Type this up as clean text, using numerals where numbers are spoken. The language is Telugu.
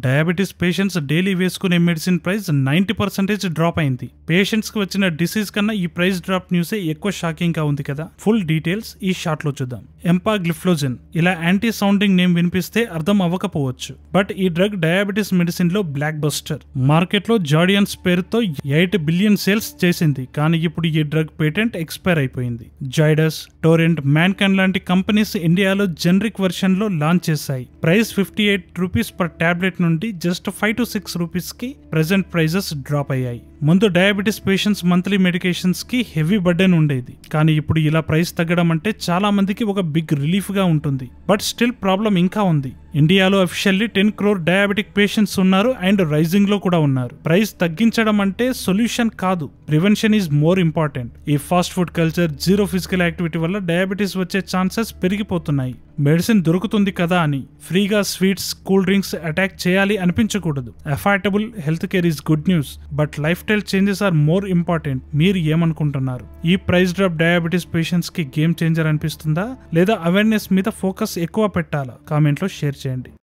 డయాబెటీస్ పేషెంట్స్ డైలీ వేసుకునే మెడిసిన్ ప్రైస్ 90% డ్రాప్ అయింది. పేషెంట్స్ కి వచ్చిన డిసీజ్ కన్నా ఈ ప్రైస్ డ్రాప్ న్యూసే ఎక్కువ షాకింగ్ గా ఉంది కదా. ఫుల్ డీటెయిల్స్ ఈ షార్ట్ లో చూద్దాం. ఎంపాగ్లిఫ్లోజిన్ ఇలా యాంటీ సౌండింగ్ నేమ్ వినిపిస్తే అర్థం అవ్వకపోవచ్చు, బట్ ఈ డ్రగ్ డయాబెటీస్ మెడిసిన్ లో బ్లాక్ బస్టర్. మార్కెట్ లో జాడియన్స్ పేరుతో 8 బిలియన్ సేల్స్ చేసింది, కానీ ఇప్పుడు ఈ డ్రగ్ పేటెంట్ ఎక్స్పైర్ అయిపోయింది. జాయిడస్, టోరెంట్, మ్యాన్కన్ లాంటి కంపెనీస్ ఇండియాలో జనరిక్ వర్షన్ లో లాంచ్ చేశాయి. ప్రైస్ 58 రూపీస్ పర్ టాబ్లెట్ నుండి జస్ట్ 5 to 6 రూపీస్ కి ప్రెజెంట్ ప్రైజెస్ డ్రాప్ అయ్యాయి. ముందు డయాబెటీస్ పేషెంట్స్ మంత్లీ మెడికేషన్స్ కి హెవీ బర్డెన్ ఉండేది, కానీ ఇప్పుడు ఇలా ప్రైస్ తగ్గడం అంటే చాలా మందికి ఒక బిగ్ రిలీఫ్ గా ఉంటుంది. బట్ స్టిల్ ప్రాబ్లం ఇంకా ఉంది. ఇండియాలో అఫిషియల్లీ 10 crore డయాబెటిక్ పేషెంట్స్ ఉన్నారు అండ్ రైజింగ్ లో కూడా ఉన్నారు. ప్రైస్ తగ్గించడం అంటే సొల్యూషన్ కాదు, ప్రివెన్షన్ ఈజ్ మోర్ ఇంపార్టెంట్. ఈ fast food culture, zero physical activity వల్ల డయాబెటీస్ వచ్చే ఛాన్సెస్ పెరిగిపోతున్నాయి. మెడిసిన్ దొరుకుతుంది కదా అని ఫ్రీగా స్వీట్స్, కూల్ డ్రింక్స్ అటాక్ చేయాలి అనిపించకూడదు. Affordable health care is good news, but life style changes are more important. మీరు ఏమనుకుంటున్నారు? ఈ ప్రైస్ డ్రాప్ డయాబెటీస్ పేషెంట్స్ కి గేమ్ చేంజర్ అనిపిస్తుందా, లేదా అవేర్నెస్ మీద ఫోకస్ ఎక్కువ పెట్టాలా? కామెంట్ లో షేర్ చేయండి.